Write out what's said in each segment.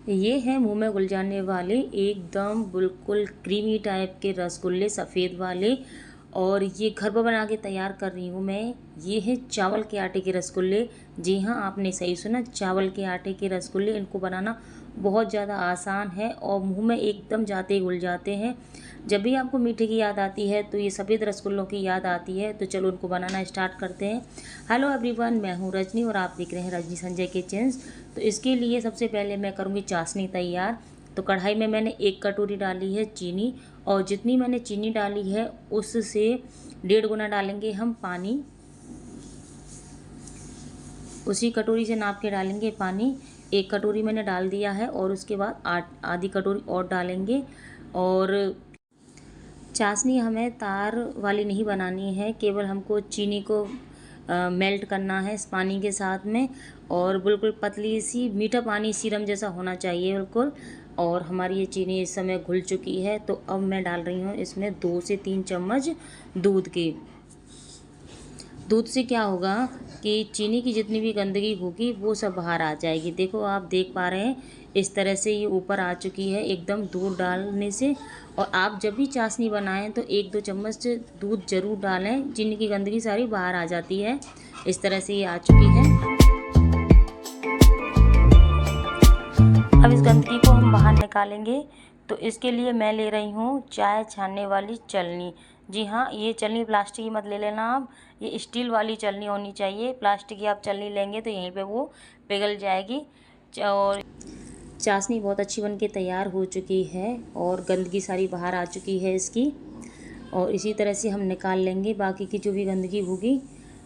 ये है मुंह में घुल जाने वाले एकदम बिल्कुल क्रीमी टाइप के रसगुल्ले सफ़ेद वाले। और ये घर पर बना के तैयार कर रही हूँ मैं। ये है चावल के आटे के रसगुल्ले। जी हाँ, आपने सही सुना, चावल के आटे के रसगुल्ले। इनको बनाना बहुत ज़्यादा आसान है और मुंह में एकदम जाते ही घुल जाते हैं। जब भी आपको मीठे की याद आती है तो ये सफ़ेद रसगुल्लों की याद आती है। तो चलो उनको बनाना स्टार्ट करते हैं। हेलो एवरीवन, मैं हूँ रजनी और आप देख रहे हैं रजनी संजय किचन्स। तो इसके लिए सबसे पहले मैं करूँगी चाशनी तैयार। तो कढ़ाई में मैंने 1 कटोरी डाली है चीनी, और जितनी मैंने चीनी डाली है उससे 1.5 गुना डालेंगे हम पानी। उसी कटोरी से नाप के डालेंगे पानी। 1 कटोरी मैंने डाल दिया है और उसके बाद आधी कटोरी और डालेंगे। और चाशनी हमें तार वाली नहीं बनानी है, केवल हमको चीनी को मेल्ट करना है इस पानी के साथ में। और बिल्कुल पतली सी मीठा पानी सीरम जैसा होना चाहिए बिल्कुल। और हमारी ये चीनी इस समय घुल चुकी है। तो अब मैं डाल रही हूँ इसमें 2 से 3 चम्मच दूध के। दूध से क्या होगा कि चीनी की जितनी भी गंदगी होगी वो सब बाहर आ जाएगी। देखो, आप देख पा रहे हैं इस तरह से ये ऊपर आ चुकी है एकदम दूध डालने से। और आप जब भी चाशनी बनाएं तो 1-2 चम्मच दूध ज़रूर डालें, चीनी की गंदगी सारी बाहर आ जाती है। इस तरह से ये आ चुकी है। अब इस गंदगी को हम बाहर निकालेंगे। तो इसके लिए मैं ले रही हूँ चाय छानने वाली छलनी। जी हाँ, ये छलनी प्लास्टिक की मत ले लेना आप, ये स्टील वाली छलनी होनी चाहिए। प्लास्टिक की आप छलनी लेंगे तो यहीं पे वो पिघल जाएगी। और चाशनी बहुत अच्छी बन के तैयार हो चुकी है और गंदगी सारी बाहर आ चुकी है इसकी। और इसी तरह से हम निकाल लेंगे बाकी की जो भी गंदगी होगी।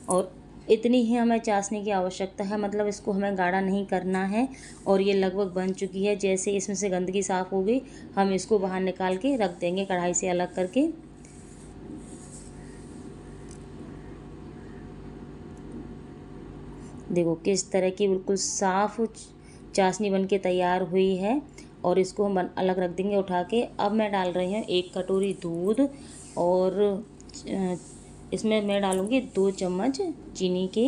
और इतनी ही हमें चाशनी की आवश्यकता है, मतलब इसको हमें गाढ़ा नहीं करना है। और ये लगभग बन चुकी है। जैसे इसमें से गंदगी साफ़ हो गई, हम इसको बाहर निकाल के रख देंगे कढ़ाई से अलग करके। देखो किस तरह की बिल्कुल साफ़ चाशनी बन के तैयार हुई है। और इसको हम अलग रख देंगे उठा के। अब मैं डाल रही हूँ 1 कटोरी दूध, और इसमें मैं डालूँगी 2 चम्मच चीनी के।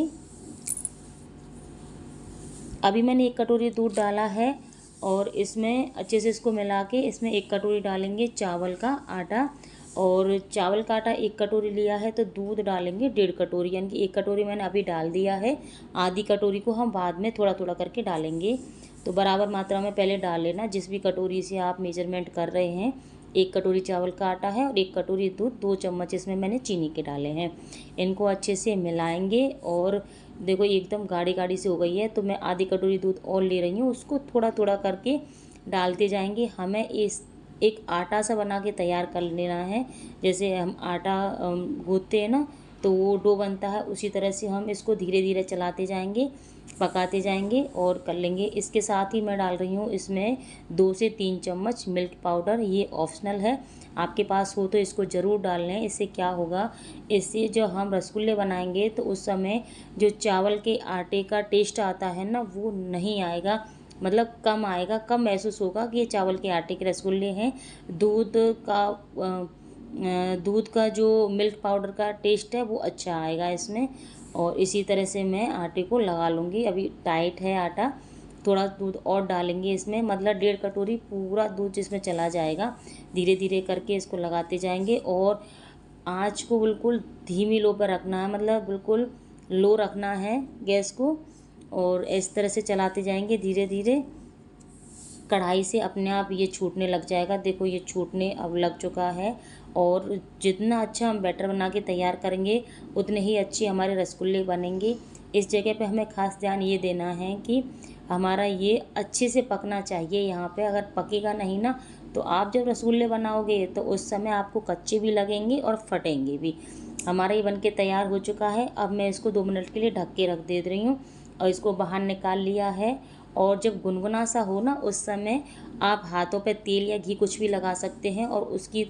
अभी मैंने 1 कटोरी दूध डाला है और इसमें अच्छे से इसको मिला के इसमें 1 कटोरी डालेंगे चावल का आटा। और चावल का आटा 1 कटोरी लिया है तो दूध डालेंगे 1.5 कटोरी, यानी कि 1 कटोरी मैंने अभी डाल दिया है। आधी कटोरी को हम बाद में थोड़ा थोड़ा करके डालेंगे। तो बराबर मात्रा में पहले डाल लेना जिस भी कटोरी से आप मेजरमेंट कर रहे हैं। 1 कटोरी चावल का आटा है और 1 कटोरी दूध, 2 चम्मच इसमें मैंने चीनी के डाले हैं। इनको अच्छे से मिलाएंगे। और देखो ये एकदम गाढ़ी गाढ़ी से हो गई है, तो मैं आधी कटोरी दूध और ले रही हूँ, उसको थोड़ा थोड़ा करके डालते जाएंगे। हमें इस एक आटा सा बना के तैयार कर लेना है। जैसे हम आटा गूँथते हैं ना, तो वो डो बनता है, उसी तरह से हम इसको धीरे धीरे चलाते जाएंगे, पकाते जाएंगे और कर लेंगे। इसके साथ ही मैं डाल रही हूँ इसमें 2 से 3 चम्मच मिल्क पाउडर। ये ऑप्शनल है, आपके पास हो तो इसको ज़रूर डाल लें। इससे क्या होगा, इससे जो हम रसगुल्ले बनाएंगे तो उस समय जो चावल के आटे का टेस्ट आता है ना, वो नहीं आएगा, मतलब कम आएगा, कम महसूस होगा कि ये चावल के आटे के रसगुल्ले हैं। दूध का दूध का जो मिल्क पाउडर का टेस्ट है वो अच्छा आएगा इसमें। और इसी तरह से मैं आटे को लगा लूँगी। अभी टाइट है आटा, थोड़ा दूध और डालेंगे इसमें, मतलब 1.5 कटोरी पूरा दूध जिसमें चला जाएगा। धीरे धीरे करके इसको लगाते जाएंगे और आँच को बिल्कुल धीमी लो पर रखना है, मतलब बिल्कुल लो रखना है गैस को। और इस तरह से चलाते जाएंगे धीरे धीरे। कढ़ाई से अपने आप ये छूटने लग जाएगा। देखो ये छूटने अब लग चुका है। और जितना अच्छा हम बैटर बना के तैयार करेंगे उतने ही अच्छे हमारे रसगुल्ले बनेंगे। इस जगह पे हमें ख़ास ध्यान ये देना है कि हमारा ये अच्छे से पकना चाहिए। यहाँ पे अगर पकेगा नहीं ना, तो आप जब रसगुल्ले बनाओगे तो उस समय आपको कच्चे भी लगेंगे और फटेंगे भी। हमारा ये बनके तैयार हो चुका है। अब मैं इसको 2 मिनट के लिए ढक के रख दे रही हूँ और इसको बाहर निकाल लिया है। और जब गुनगुना सा हो ना, उस समय आप हाथों पे तेल या घी कुछ भी लगा सकते हैं और उसकी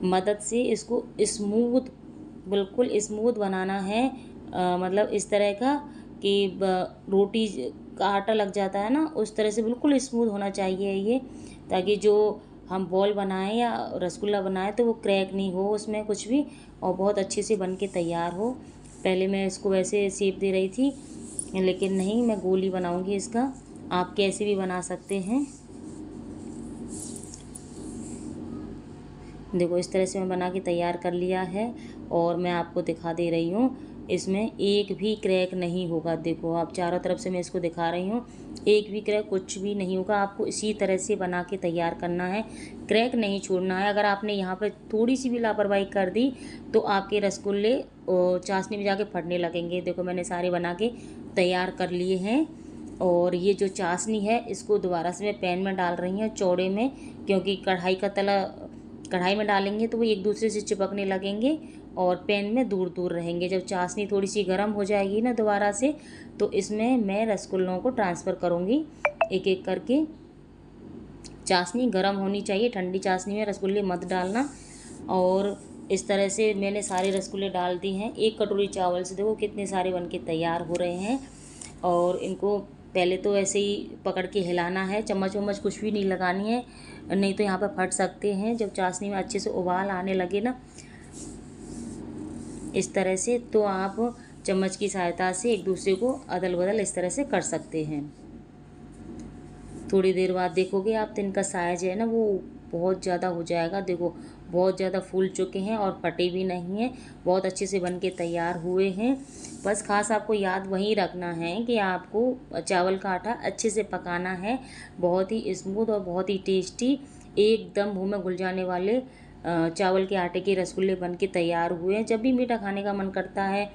मदद से इसको स्मूथ, बिल्कुल स्मूथ बनाना है। मतलब इस तरह का कि रोटी का आटा लग जाता है ना, उस तरह से बिल्कुल स्मूथ होना चाहिए ये, ताकि जो हम बॉल बनाएं या रसगुल्ला बनाएं तो वो क्रैक नहीं हो उसमें कुछ भी, और बहुत अच्छे से बन के तैयार हो। पहले मैं इसको वैसे शेप दे रही थी, लेकिन नहीं, मैं गोली बनाऊंगी इसका। आप कैसे भी बना सकते हैं। देखो इस तरह से मैं बना के तैयार कर लिया है और मैं आपको दिखा दे रही हूँ, इसमें एक भी क्रैक नहीं होगा। देखो आप चारों तरफ से मैं इसको दिखा रही हूँ, एक भी क्रैक कुछ भी नहीं होगा। आपको इसी तरह से बना के तैयार करना है, क्रैक नहीं छोड़ना है। अगर आपने यहाँ पर थोड़ी सी भी लापरवाही कर दी तो आपके रसगुल्ले चाशनी में जाके फटने लगेंगे। देखो मैंने सारे बना के तैयार कर लिए हैं और ये जो चाशनी है इसको दोबारा से मैं पैन में डाल रही हूँ चौड़े में, क्योंकि कढ़ाई का तला कढ़ाई में डालेंगे तो वो एक दूसरे से चिपकने लगेंगे और पैन में दूर दूर रहेंगे। जब चाशनी थोड़ी सी गर्म हो जाएगी ना दोबारा से, तो इसमें मैं रसगुल्लों को ट्रांसफ़र करूँगी एक एक करके। चाशनी गर्म होनी चाहिए, ठंडी चाशनी में रसगुल्ले मत डालना। और इस तरह से मैंने सारे रसगुल्ले डाल दिए हैं। एक कटोरी चावल से देखो कितने सारे बनके तैयार हो रहे हैं। और इनको पहले तो ऐसे ही पकड़ के हिलाना है, चम्मच वम्मच कुछ भी नहीं लगानी है, नहीं तो यहाँ पर फट सकते हैं। जब चाशनी में अच्छे से उबाल आने लगे ना इस तरह से, तो आप चम्मच की सहायता से एक दूसरे को अदल बदल इस तरह से कर सकते हैं। थोड़ी देर बाद देखोगे आप तो इनका साइज है ना वो बहुत ज़्यादा हो जाएगा। देखो बहुत ज़्यादा फूल चुके हैं और फटे भी नहीं हैं, बहुत अच्छे से बन के तैयार हुए हैं। बस खास आपको याद वही रखना है कि आपको चावल का आटा अच्छे से पकाना है। बहुत ही स्मूथ और बहुत ही टेस्टी, एकदम मुँह में घुल जाने वाले चावल के आटे के रसगुल्ले बन के तैयार हुए हैं। जब भी मीठा खाने का मन करता है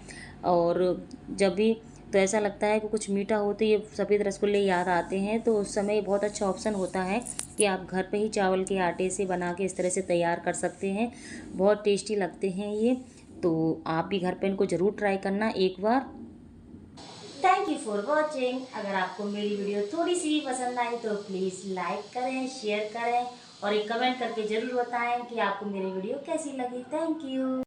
और जब भी तो ऐसा लगता है कि कुछ मीठा हो तो ये सफ़ेद रसगुल्ले याद आते हैं, तो उस समय बहुत अच्छा ऑप्शन होता है कि आप घर पे ही चावल के आटे से बना के इस तरह से तैयार कर सकते हैं। बहुत टेस्टी लगते हैं ये, तो आप भी घर पे इनको ज़रूर ट्राई करना एक बार। Thank you for watching. अगर आपको मेरी वीडियो थोड़ी सी भी पसंद आई तो प्लीज़ लाइक करें, शेयर करें और एक कमेंट करके ज़रूर बताएं कि आपको मेरी वीडियो कैसी लगी। Thank you.